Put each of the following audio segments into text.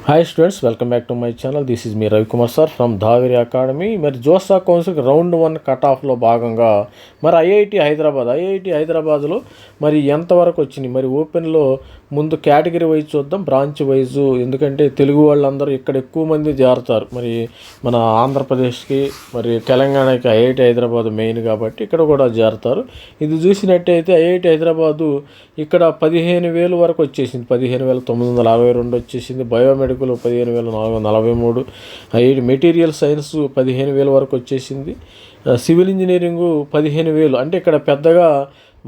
Hi students, welcome back to my channel. This is me Ravikumar sir from Dhaveri academy. మరి JoSAA council round 1 cut ఆఫ్లో భాగంగా మరి IIT హైదరాబాద్లో మరి ఎంతవరకు వచ్చినాయి, మరి ఓపెన్లో ముందు కేటగిరీ వైజ్ చూద్దాం, బ్రాంచ్ వైజు. ఎందుకంటే తెలుగు వాళ్ళందరూ ఇక్కడ ఎక్కువ మంది చేరతారు. మరి మన ఆంధ్రప్రదేశ్కి మరి తెలంగాణకి ఐఐటి హైదరాబాద్ మెయిన్ కాబట్టి ఇక్కడ కూడా చేరతారు. ఇది చూసినట్టయితే ఐఐటి హైదరాబాదు ఇక్కడ 15,000 వరకు వచ్చేసింది, 15,962 వచ్చేసింది. బయోమెడికల్ 15,443, ఐఐటి మెటీరియల్ సైన్స్ 15,000 వరకు వచ్చేసింది. Civil engineering 15,000. అంటే ఇక్కడ పెద్దగా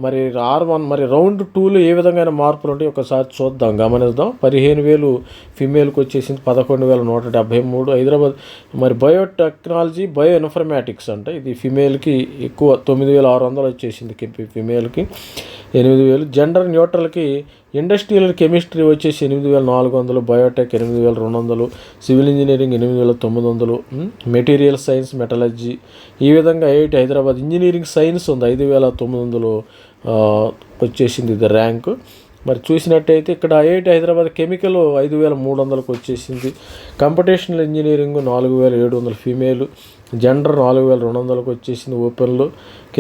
మరి R1 మరి రౌండ్ 2లో ఏ విధమైన మార్పులు ఉంటాయి ఒకసారి చూద్దాం, గమనిద్దాం. 15,000 ఫిమేల్కి వచ్చేసింది, 11,173. హైదరాబాద్ మరి బయోటెక్నాలజీ బయో ఇన్ఫర్మేటిక్స్ అంటే ఇది ఫిమేల్కి ఎక్కువ, 9,600 వచ్చేసింది ఫిమేల్కి. 8,000 జెండర్ న్యూట్రల్కి ఇండస్ట్రియల్ కెమిస్ట్రీ వచ్చేసి 8,400, Biotech 8,200, civil engineering 8,900, material science metallurgy. ఈ విధంగా ఐఐటి హైదరాబాద్ ఇంజనీరింగ్ సైన్స్ ఉంది, 5,900 వచ్చేసింది ఇది ర్యాంకు. మరి చూసినట్టయితే ఇక్కడ ఐఐటి హైదరాబాద్ కెమికల్ 5,300కు వచ్చేసింది. కంప్యూటేషనల్ ఇంజనీరింగ్ 4,700 ఫీమేల్, జెండర్ 4,200కు వచ్చేసింది ఓపెన్లో.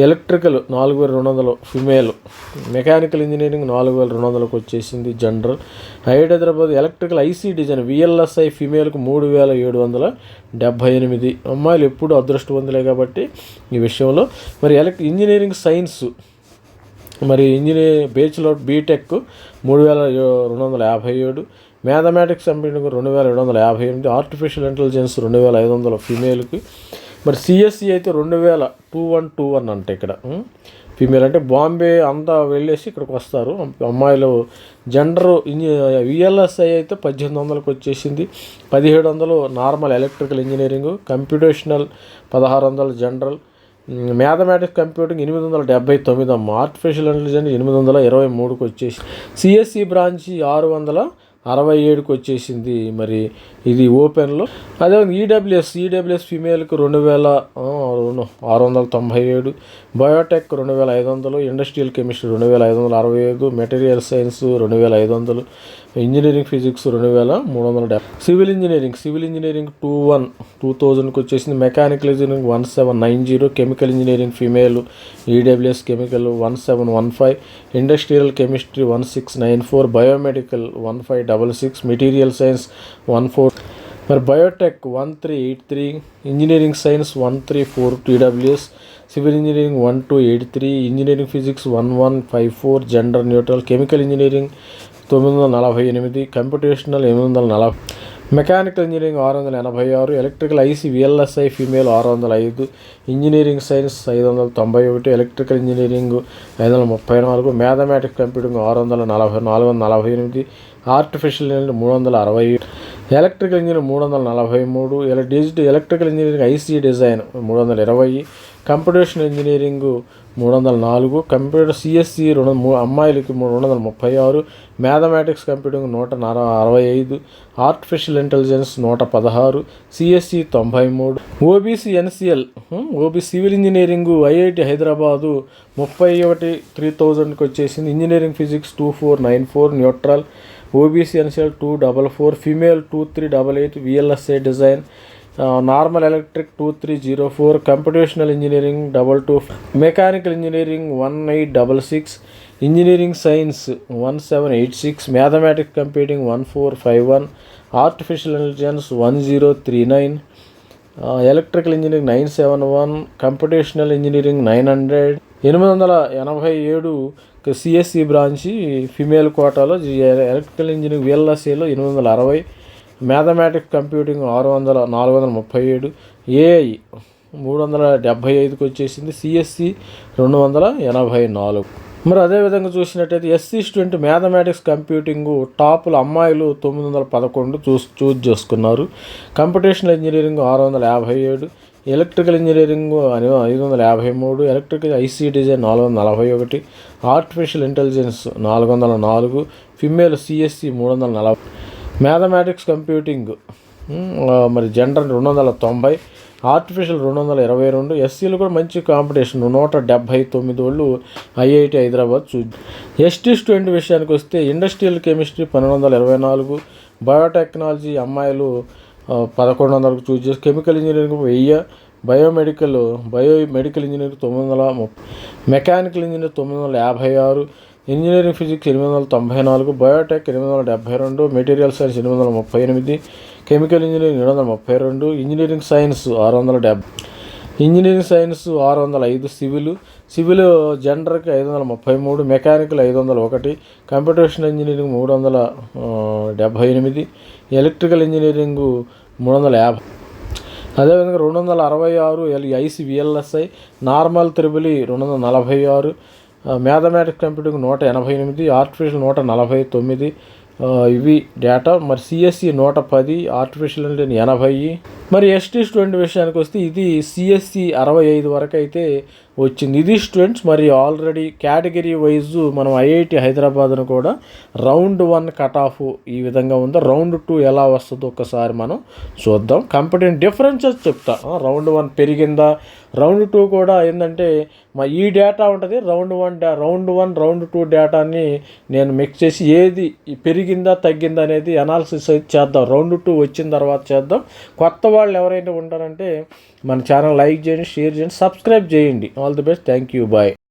ఎలక్ట్రికల్ 4,200 ఫిమేల్, మెకానికల్ ఇంజనీరింగ్ 4,200కు వచ్చేసింది gender. IIT Hyderabad electrical IC design VLSI ఫిమేల్కు 3,778. అమ్మాయిలు ఎప్పుడు అదృష్టవంతులే కాబట్టి ఈ విషయంలో. మరి ఇంజనీరింగ్ సైన్స్ మరి bachelor BTech 3,257, mathematics computing 2,758, artificial intelligence 2,500 ఫీమేల్కి. మరి సిఎస్సి అయితే 2,021 అంటే ఇక్కడ ఫీమేల్. అంటే బాంబే అంతా వెళ్ళేసి ఇక్కడికి వస్తారు అమ్మాయిలు. జెండర్ విఎల్ఎస్ఐ అయితే 1,800కి వచ్చేసింది, 1,700 normal electrical engineering, computational 1,600 general, mathematics computing 879 అమ్మ, ఆర్టిఫిషియల్ ఇంటెలిజెన్స్ 823కి వచ్చేసి. సిఎస్సి బ్రాంచి 667కి వచ్చేసింది మరి ఇది ఓపెన్లో. అదే ఈడబ్ల్యూఎస్ ఫీమేల్కి 2,697, biotech 2,500, industrial chemistry 2,565, material science 2,500, engineering physics 2,370. Civil engineering 2,000కి వచ్చేసింది. Mechanical engineering 1,790, chemical engineering female EWS chemical 1,715, industrial chemistry 1,694, biomedical 1,566, material science 1,4. మరి biotech 1,383, engineering science 1,342 EWS, civil engineering 1,283, engineering physics 1,154, gender neutral, chemical engineering 948, computational 840, mechanical engineering 686, electrical IC VLSI female 605, engineering science 591, electrical engineering 534, mathematics computing 448, artificial intelligence 360, electrical engineering 343, electrical engineering IC design 320, computational engineering 304, computer CSE అమ్మాయిలకి 236, mathematics computing 165, artificial intelligence 116, CSE 93, OBC NCL civil engineering IIT Hyderabad 31 3,000కి వచ్చేసింది. Engineering physics 2,494, neutral, OBC NCL 244, female 2,388, VLSI design, normal electric 2,304, computational engineering 22, mechanical engineering 1,866, engineering science 1,786, mathematics computing 1,451, artificial intelligence 1,039, electrical engineering 971, computational engineering 900, 887 CSC branch female కోటాలో. Electrical engineering విఎల్ఎస్ఏలో 860, mathematics computing 437, AI 375కి వచ్చేసింది, CSC 284. మరి అదేవిధంగా చూసినట్టయితే SC student mathematics computing టాపులు అమ్మాయిలు 911 choose చేసుకున్నారు. Computational engineering 657, electrical engineering 553, electrical IC design 441, artificial intelligence 404, female CSC 340, mathematics computing మరి జెండర్ 290, ఆర్టిఫిషియల్ 222. ఎస్సీలు కూడా మంచి కాంపిటీషన్, 179 వాళ్ళు ఐఐటి హైదరాబాద్ ఎస్టీ స్టూడెంట్ విషయానికి వస్తే ఇండస్ట్రియల్ కెమిస్ట్రీ 1224, బయోటెక్నాలజీ అమ్మాయిలు 1100కు చూస్ చేసి, chemical engineering 1000, biomedical engineering 930, mechanical engineering 956, engineering physics 894, biotech 872, material science 838, chemical engineering 732, engineering science 670, engineering science 605, civil జనరల్కి 533, mechanical 501, computation engineering 378, electrical engineering 350, అదేవిధంగా 266 ICVLSI, normal triple 246, mathematics computing 188, artificial 149, ఇవి data. మరి CSC 110, artificial అంటే 80. మరి ST student విషయానికి వస్తే ఇది CSC 65 వరకు అయితే వచ్చింది. ఇది స్టూడెంట్స్ మరి ఆల్రెడీ కేటగిరీ వైజ్ మనం ఐఐటి హైదరాబాద్ను కూడా రౌండ్ 1 కట్ ఆఫ్ ఈ విధంగా ఉందో, రౌండ్ 2 ఎలా వస్తుందో ఒక్కసారి మనం చూద్దాం. కంపెనీ డిఫరెన్సెస్ చెప్తా. రౌండ్ 1 పెరిగిందా, రౌండ్ 2 కూడా ఏంటంటే ఈ డేటా ఉంటుంది. రౌండ్ 1 రౌండ్ 2 డేటాని నేను మిక్స్ చేసి ఏది పెరిగిందా తగ్గిందా అనేది అనాలిసిస్ అయితే చేద్దాం. రౌండ్ 2 వచ్చిన తర్వాత చేద్దాం. కొత్త వాళ్ళు ఎవరైనా ఉంటారంటే మన ఛానల్ లైక్ చేయండి, షేర్ చేయండి, సబ్స్క్రైబ్ చేయండి. All the best. Thank you. Bye.